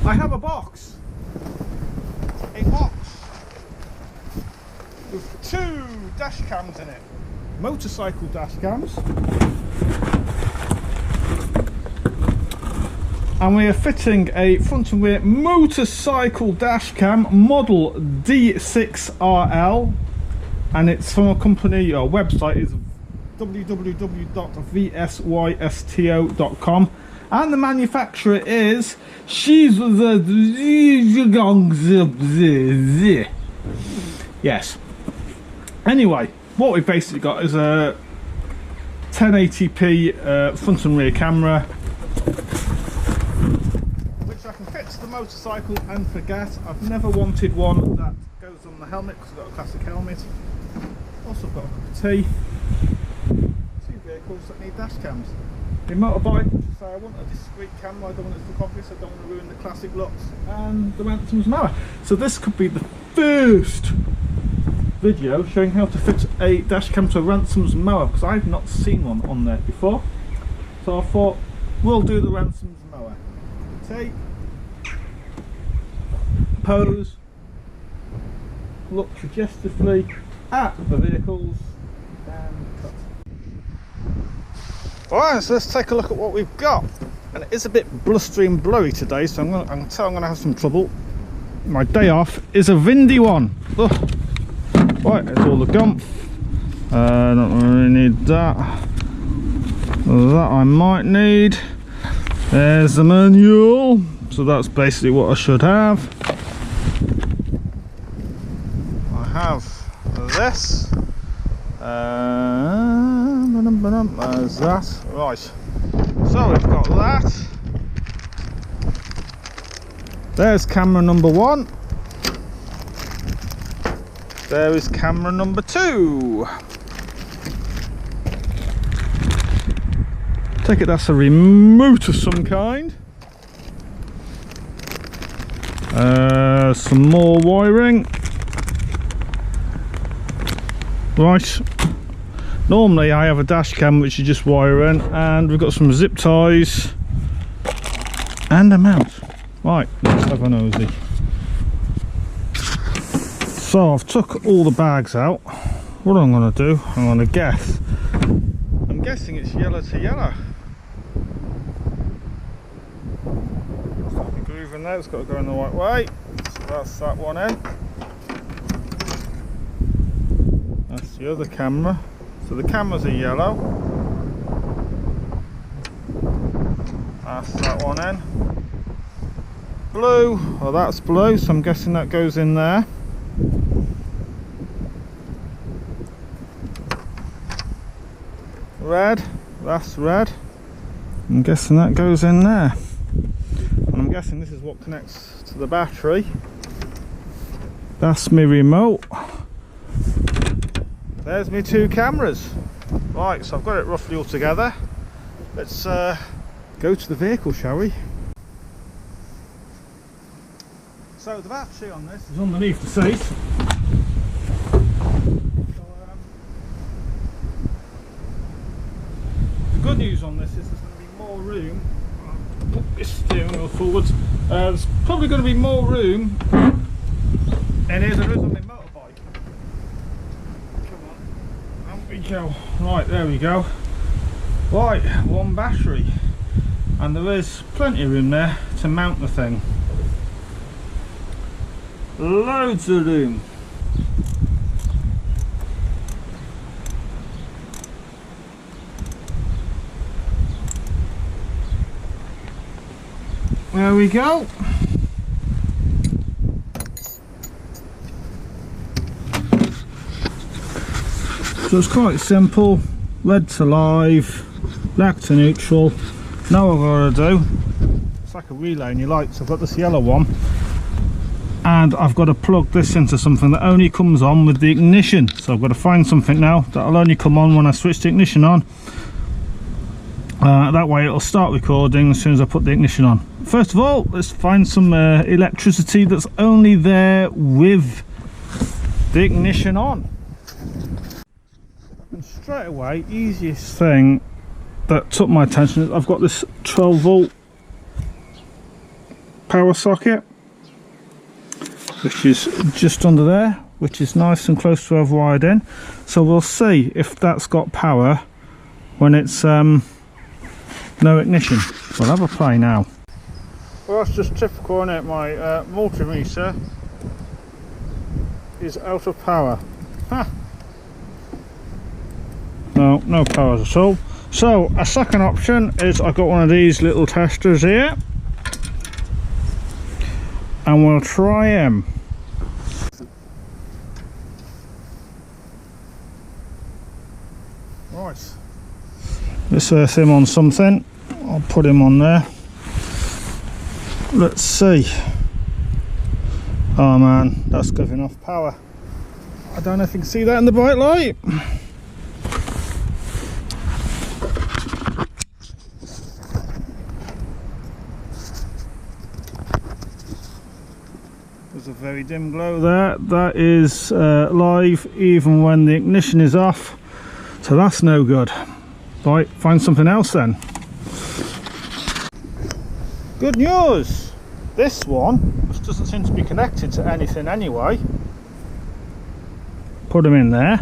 I have a box with 2 dash cams in it, motorcycle dash cams, and we are fitting a front and rear motorcycle dash cam model D6RL, and it's from a company, or website is www.VSYSTO.com, and the manufacturer is yes. Anyway, what we've basically got is a 1080p front and rear camera, which I can fit to the motorcycle and forget. I've never wanted one that goes on the helmet because I've got a classic helmet. Also got a cup of tea. 2 vehicles that need dash cams. The motorbike, so I want a discreet camera, I don't want it to look obvious, I don't want to ruin the classic looks, and the Ransomes mower. So this could be the first video showing how to fit a dash cam to a Ransomes mower, because I've not seen one on there before. So I thought we'll do the Ransomes mower. Take, pose, look suggestively at the vehicles, and cut. Alright, so let's take a look at what we've got. And it is a bit blustery and blurry today, so I'm going to have some trouble. My day off is a windy one. Ugh. Right, there's all the gumph. Don't really need that. That I might need. There's the manual. So that's basically what I should have. I have this. There's that. Right. So we've got that. There's camera number 1. There is camera number 2. Take it that's a remote of some kind. Some more wiring. Right. Normally I have a dash cam which you just wire in, and we've got some zip ties and a mount. Right, let's have a nosy. So I've took all the bags out. What I'm going to do, I'm going to guess. I'm guessing it's yellow to yellow. Start the groove in there, it's got to go in the right way. So that's that one in. That's the other camera. So the cameras are yellow. That's that one in. Blue, well that's blue, so I'm guessing that goes in there. Red, that's red. I'm guessing that goes in there. And I'm guessing this is what connects to the battery. That's my remote. There's my 2 cameras. Right, so I've got it roughly all together. Let's go to the vehicle, shall we? So the battery on this is underneath the seat. The good news on this is there's going to be more room. I'll put this steering wheel forwards. There's probably going to be more room in here than there is on my motorbike. Come on, out we go. Right, there we go. Right, 1 battery, and there is plenty of room there to mount the thing. Loads of room. There we go. So it's quite simple. Red to live, black to neutral. Now what I've got to do, it's like a relay in your lights. I've got this yellow one, and I've got to plug this into something that only comes on with the ignition. So I've got to find something now that'll only come on when I switch the ignition on. That way it'll start recording as soon as I put the ignition on. First of all, let's find some electricity that's only there with the ignition on. And straight away, easiest thing that took my attention is I've got this 12 volt power socket, which is just under there, which is nice and close to have wired in. So we'll see if that's got power when it's no ignition. We'll have a play now. Well, that's just typical, isn't it? My multimeter is out of power. Huh. No power at all. So a second option is I've got one of these little testers here, and we'll try him. Right, let's earth him on something. I'll put him on there. Let's see. Oh man, that's giving off power. I don't know if you can see that in the bright light. There's a very dim glow there. That is live even when the ignition is off, so that's no good. Right, find something else then. Good news! This one, which doesn't seem to be connected to anything anyway. Put them in there.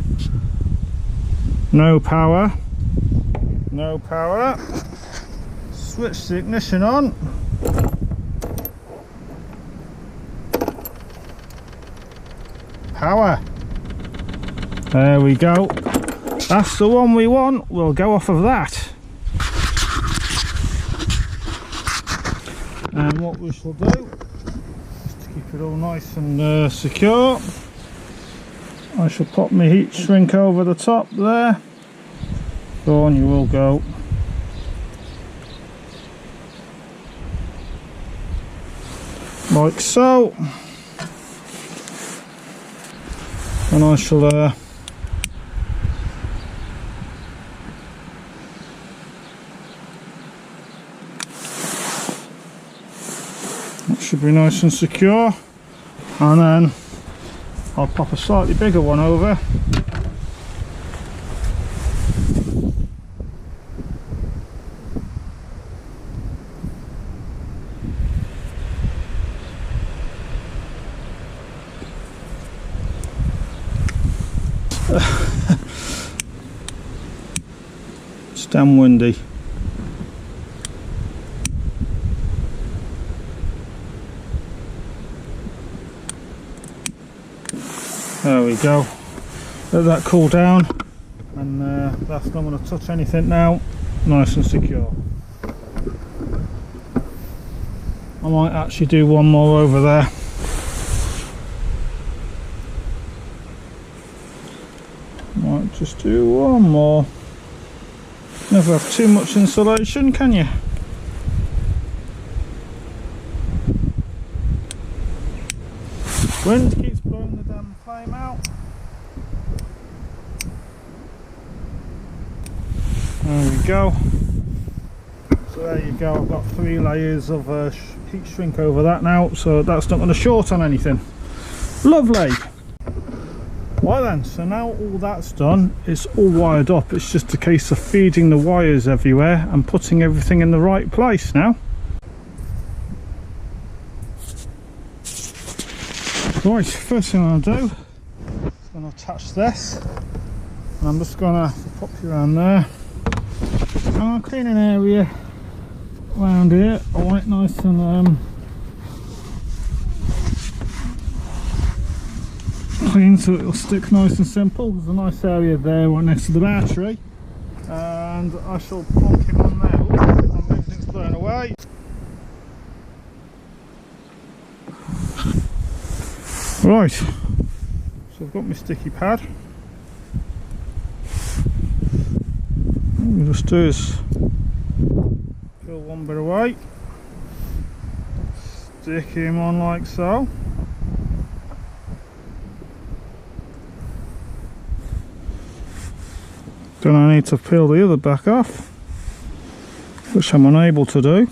No power. No power. Switch the ignition on. Power. There we go. That's the one we want. We'll go off of that. And what we shall do, just to keep it all nice and secure, I shall pop my heat shrink over the top there. Go on, you will go. Like so. And I shall that should be nice and secure, and then I'll pop a slightly bigger one over. It's damn windy. There we go. Let that cool down, and that's not going to touch anything now. Nice and secure. I might actually do one more over there. Might just do one more. Never have too much insulation, can you? Wind keeps blowing the damn flame out. There we go. So there you go. I've got 3 layers of heat shrink over that now, so that's not going to short on anything. Lovely. Right then, so now all that's done, it's all wired up. It's just a case of feeding the wires everywhere and putting everything in the right place now. Right, first thing I'll do is going to attach this, and I'm just going to pop you around there. I'll clean an area around here. I want it nice and clean, so it'll stick nice and simple. There's a nice area there right next to the battery, and I shall plonk him on there. Ooh, everything's blown away. Right, so I've got my sticky pad. What we'll just do is peel one bit away, stick him on like so. Then I need to peel the other back off, which I'm unable to do.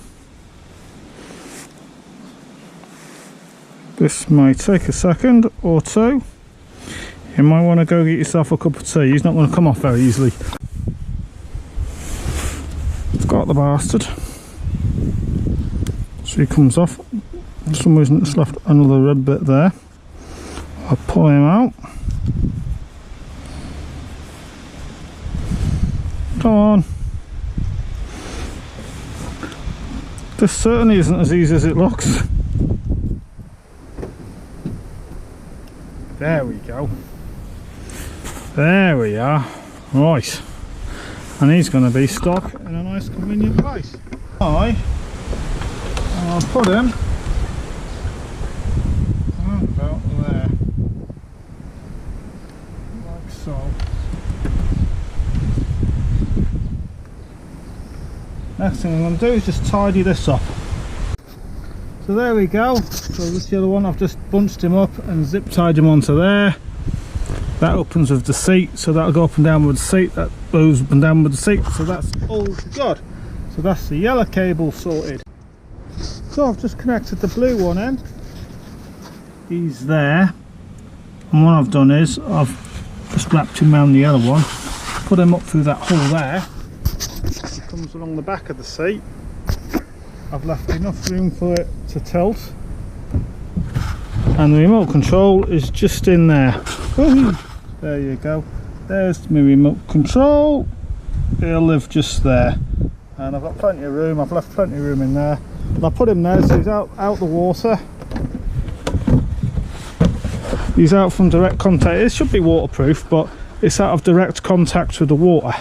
This may take a second or two. You might want to go get yourself a cup of tea. He's not going to come off very easily. It's got the bastard. So he comes off For some reason it's left another red bit there. I'll pull him out. Come on. This certainly isn't as easy as it looks. There we go. There we are. Right. And he's going to be stuck in a nice convenient place. I'll put him about there. Like so. Next thing I'm going to do is just tidy this up. So there we go. So this yellow one, I've just bunched him up and zip tied him onto there. That opens with the seat, so that'll go up and down with the seat. That goes up and down with the seat, so that's all good. So that's the yellow cable sorted. So I've just connected the blue one in. He's there. And what I've done is I've just wrapped him around the yellow one, put him up through that hole there. He comes along the back of the seat. I've left enough room for it to tilt. And the remote control is just in there. There you go. There's my remote control. It'll live just there. And I've got plenty of room. I've left plenty of room in there. And I put him there so he's out the water. He's out from direct contact. It should be waterproof, but it's out of direct contact with the water.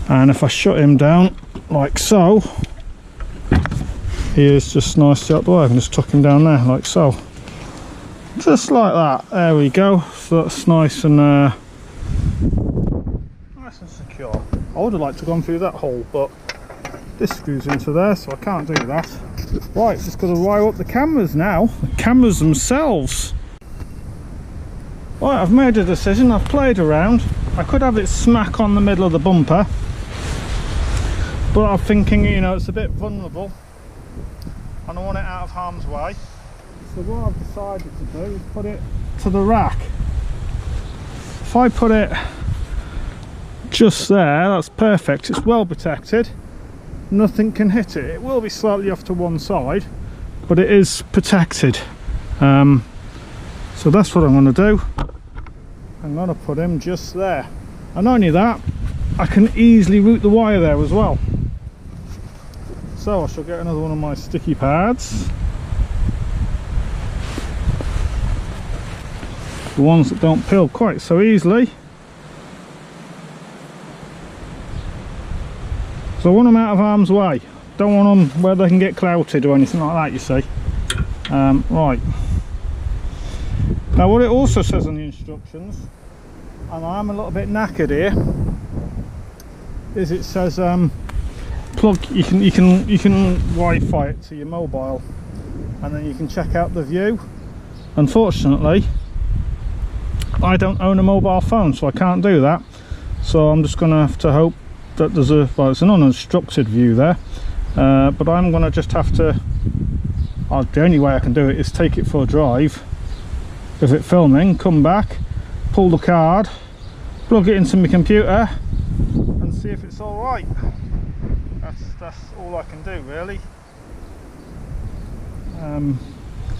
And if I shut him down like so, he is just nicely out the way. I can just tuck him down there like so. Just like that. There we go. So that's nice and secure. I would have liked to have gone through that hole, but this screws into there, so I can't do that. Right, just got to wire up the cameras now. The cameras themselves. Right, I've made a decision. I've played around. I could have it smack on the middle of the bumper, but I'm thinking, you know, it's a bit vulnerable and I want it out of harm's way. So what I've decided to do is put it to the rack. If I put it just there, that's perfect. It's well protected. Nothing can hit it. It will be slightly off to one side, but it is protected. So that's what I'm going to do. I'm going to put him just there. And not only that, I can easily route the wire there as well. So I shall get another one of my sticky pads. The ones that don't peel quite so easily. So I want them out of harm's way. Don't want them where they can get clouted or anything like that, you see. Right. Now what it also says on the instructions, and I am a little bit knackered here, is it says plug, you can Wi-Fi it to your mobile and then you can check out the view. Unfortunately, I don't own a mobile phone, so I can't do that. So I'm just going to have to hope that there's well, it's an unobstructed view there, but I'm going to just have to, the only way I can do it is take it for a drive with it filming, come back, pull the card, plug it into my computer and see if it's alright. That's all I can do really.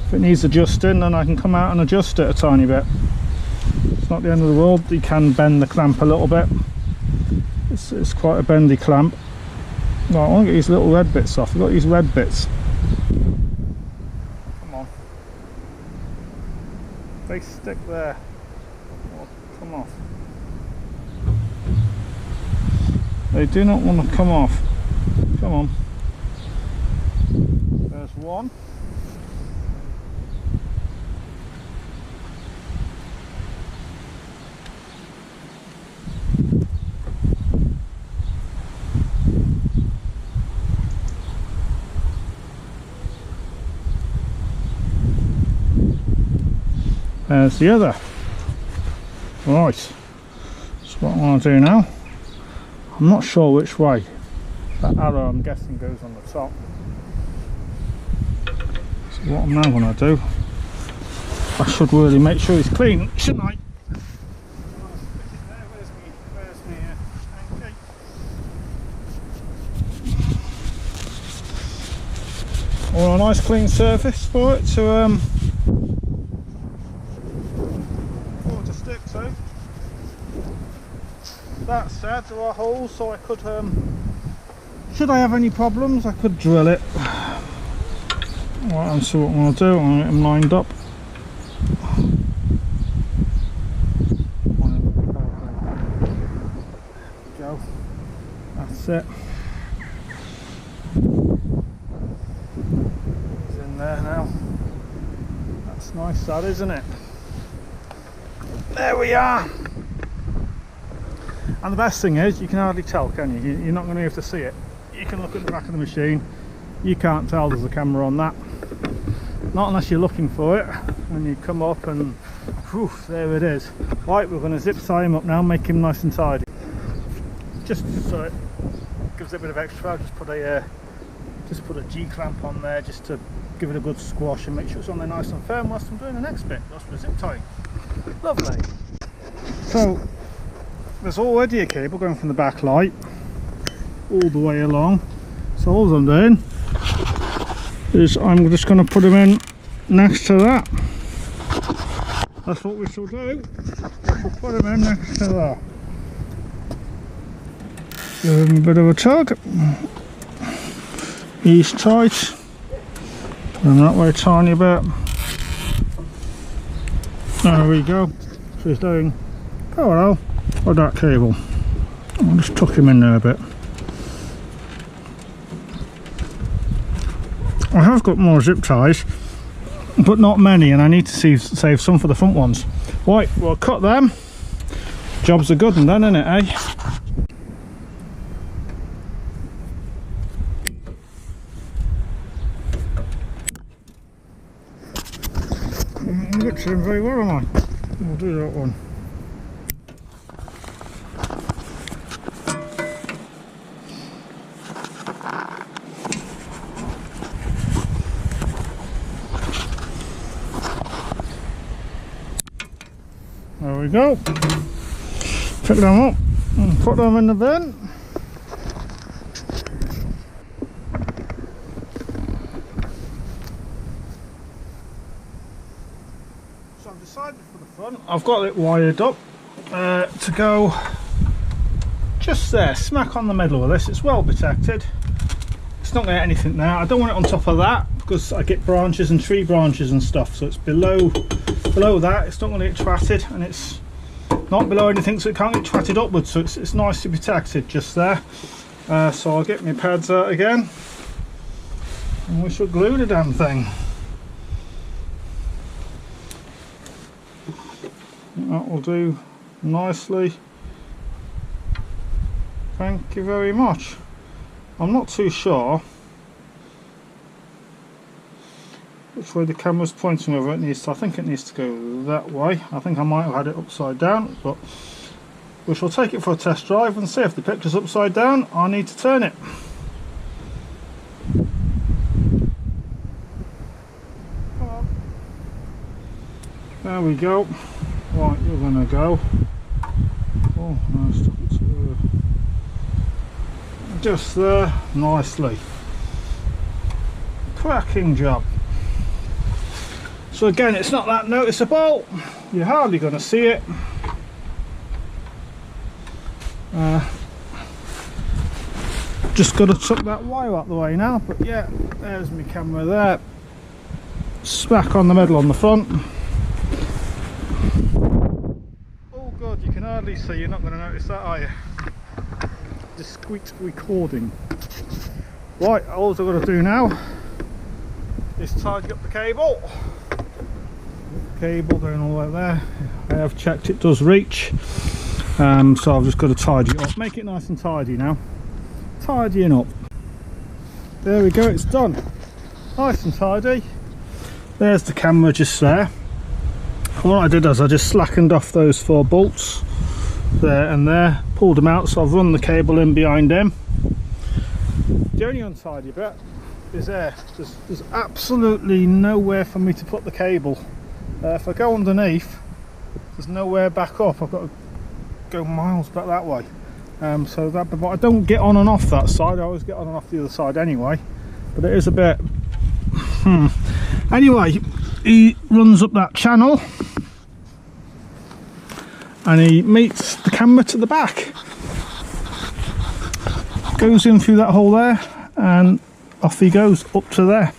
If it needs adjusting, then I can come out and adjust it a tiny bit. It's not the end of the world. You can bend the clamp a little bit. It's quite a bendy clamp. Right, I want to get these little red bits off. I've got these red bits. Come on. They stick there. Oh, come off. They do not want to come off. Come on. There's one. There's the other. Right, so what I want to do now, I'm not sure which way. That arrow I'm guessing goes on the top. So what I'm now going to do, I should really make sure he's clean, shouldn't I? Where's me hanky? I want a nice clean surface for it to stick to. That said, there are holes, so I could, should I have any problems, I could drill it. Right, and see what I'm going to do. I'm going to get them lined up. There we go. That's it. It's in there now. That's nice, that, isn't it? There we are. And the best thing is, you can hardly tell, can you? You're not going to have to see it. You can look at the back of the machine. You can't tell there's a camera on that. Not unless you're looking for it. And you come up and, whew, there it is. Right, we're going to zip tie him up now, make him nice and tidy. Just so it gives it a bit of extra, just put a G-clamp on there just to give it a good squash and make sure it's on there nice and firm whilst I'm doing the next bit. That's for the zip tying. Lovely. So there's already a cable going from the back light all the way along. So all I'm doing is I'm just going to put him in next to that. That's what we shall do. We'll put him in next to that. Give him a bit of a tug. He's tight. Put him that way a tiny bit. There we go. So he's doing parallel with that cable. I'll just tuck him in there a bit. I have got more zip ties, but not many, and I need to save some for the front ones. Right, we'll cut them. Job's a good one then, isn't it, eh? I'm mixing very well, am I? We'll do that one. There we go. Pick them up and put them in the bin. So I've decided for the front, I've got it wired up to go just there, smack on the middle of this. It's well protected. It's not going to get anything there. I don't want it on top of that because I get branches and tree branches and stuff, so it's below that. It's not going to get twatted, and it's not below anything, so it can't get twatted upwards, so it's nicely protected just there. So I'll get my pads out again and we shall glue the damn thing. That will do nicely. Thank you very much. I'm not too sure which way the camera's pointing, whether it needs to. I think it needs to go that way. I think I might have had it upside down, but we shall take it for a test drive and see if the picture's upside down. I need to turn it. There we go. Right, you're gonna go. Oh, nice. Just there, nicely. Cracking job. So again, it's not that noticeable. You're hardly going to see it. Just got to tuck that wire out the way now. But yeah, there's my camera there. Smack on the middle on the front. Oh god, you can hardly see. You're not going to notice that, are you? Discreet recording. Right, all I've got to do now is tidy up the cable. Cable going all the way there. I have checked it does reach, so I've just got to tidy it up, make it nice and tidy now. Tidying up. There we go, it's done. Nice and tidy. There's the camera just there. And what I did is I just slackened off those 4 bolts there and there, pulled them out, so I've run the cable in behind them. The only untidy bit is there. There's absolutely nowhere for me to put the cable. If I go underneath, there's nowhere back up. I've got to go miles back that way. So that, but I don't get on and off that side. I always get on and off the other side anyway. But it is a bit Anyway, he runs up that channel and he meets the camera to the back, goes in through that hole there, and off he goes up to there.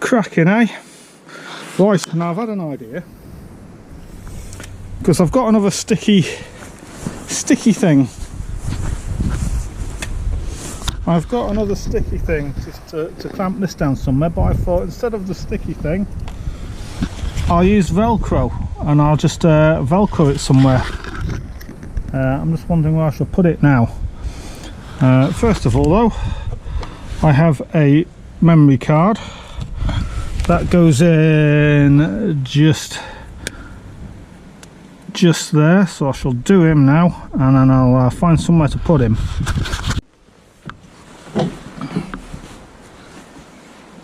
Cracking, eh? Right, now I've had an idea, because I've got another sticky thing. I've got another sticky thing just to clamp this down somewhere, but I thought instead of the sticky thing I'll use Velcro, and I'll just Velcro it somewhere. I'm just wondering where I should put it now. First of all though, I have a memory card that goes in just there, so I shall do him now, and then I'll find somewhere to put him.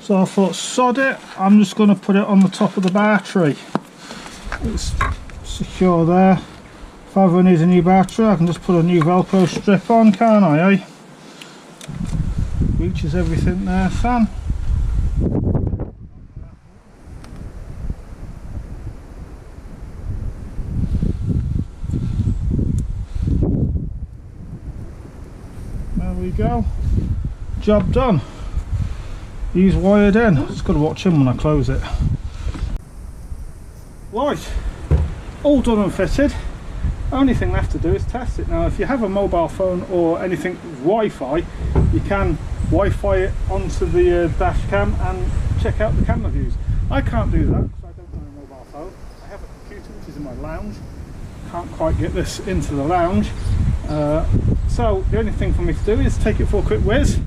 So I thought, sod it, I'm just going to put it on the top of the battery. It's secure there. If I ever need a new battery, I can just put a new Velcro strip on, can't I, eh? Reaches everything there, Sam. There we go. Job done. He's wired in. Just got to watch him when I close it. Right, all done and fitted. Only thing left to do is test it. Now if you have a mobile phone or anything with Wi-Fi, you can Wi-Fi it onto the dash cam and check out the camera views. I can't do that because I don't own a mobile phone. I have a computer which is in my lounge. Can't quite get this into the lounge. So the only thing for me to do is take it for a quick whiz,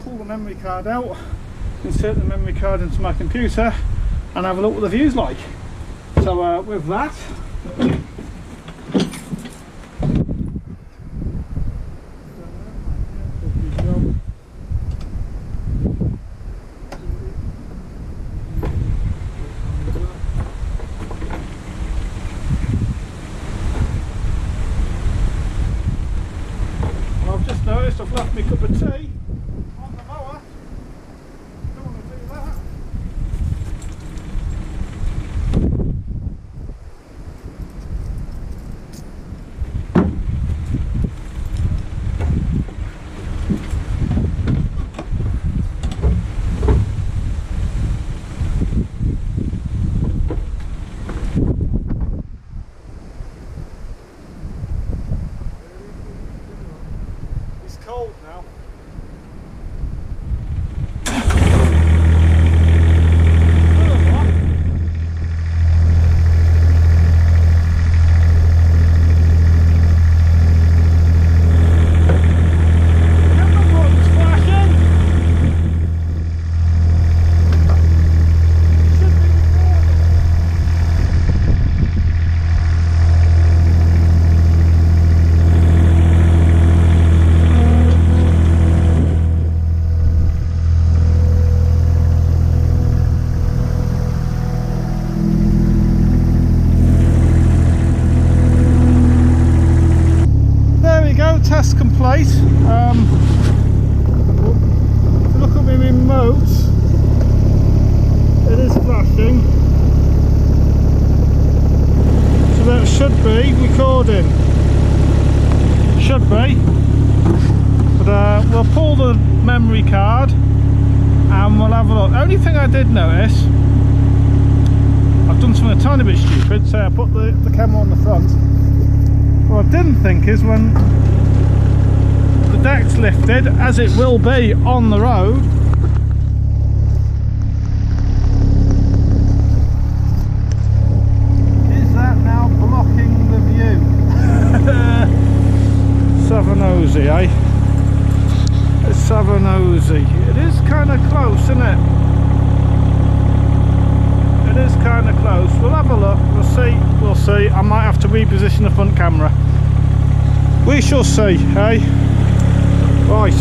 pull the memory card out, insert the memory card into my computer, and have a look what the view's like. So with that, I've just noticed I've left my cup of tea on the mower. Don't want to do that. It's cold now. Test complete. If you look at my remote, it is flashing, so that should be recording. Should be. But we'll pull the memory card and we'll have a look. The only thing I did notice, I've done something a tiny bit stupid, so I put the camera on the front. What I didn't think is when the deck's lifted, as it will be on the road, is that now blocking the view? Savanosy, eh? It's Savanosy. It is kind of close, isn't it? It is kind of close. We'll have a look, we'll see, we'll see. I might have to reposition the front camera. We shall see, eh? Right.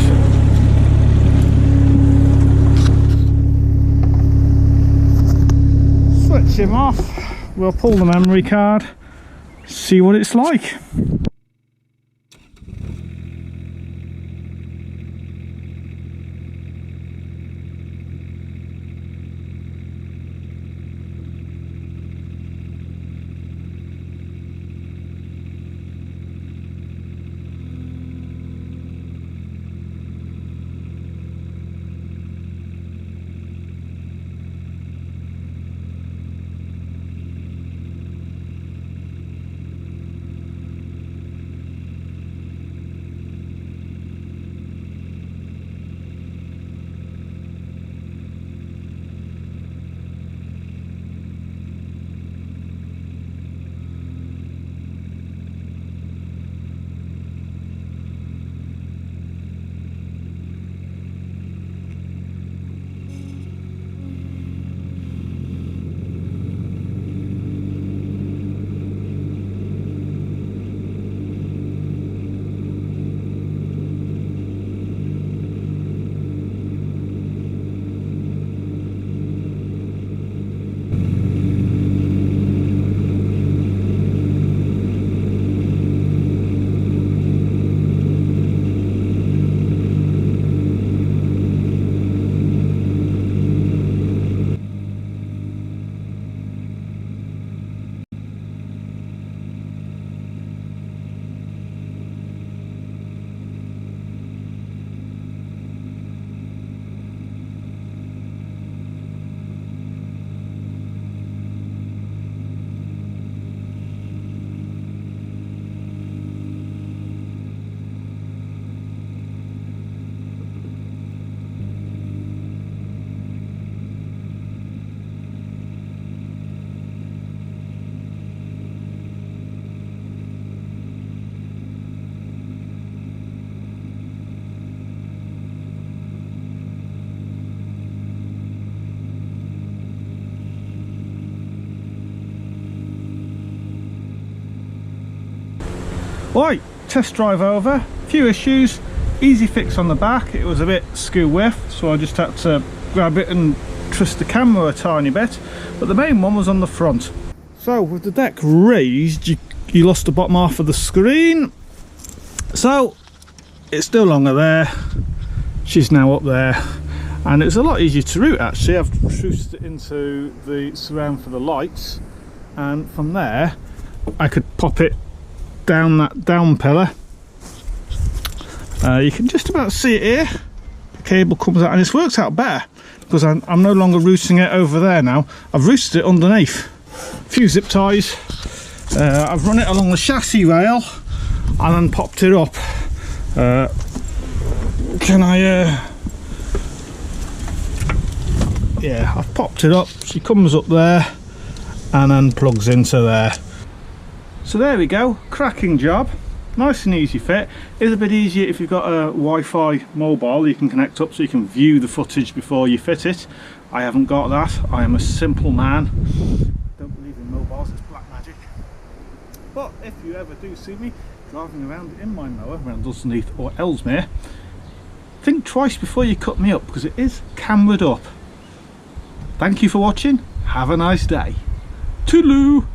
Switch him off. We'll pull the memory card, see what it's like. Right, test drive over, few issues, easy fix on the back. It was a bit skew whiffed, so I just had to grab it and twist the camera a tiny bit, but the main one was on the front. So with the deck raised, you lost the bottom half of the screen, so it's no longer there. She's now up there, and it's a lot easier to route actually. I've trussed it into the surround for the lights, and from there I could pop it down that down pillar. You can just about see it here. The cable comes out, and this works out better because I'm no longer routing it over there now. I've routed it underneath. A few zip ties. I've run it along the chassis rail and then popped it up. Yeah, I've popped it up. She comes up there and then plugs into there. So there we go, cracking job. Nice and easy fit. It's a bit easier if you've got a Wi-Fi mobile you can connect up so you can view the footage before you fit it. I haven't got that. I am a simple man. Don't believe in mobiles, it's black magic. But if you ever do see me driving around in my mower around Oswestry or Ellesmere, think twice before you cut me up because it is cameraed up. Thank you for watching. Have a nice day. Toodaloo!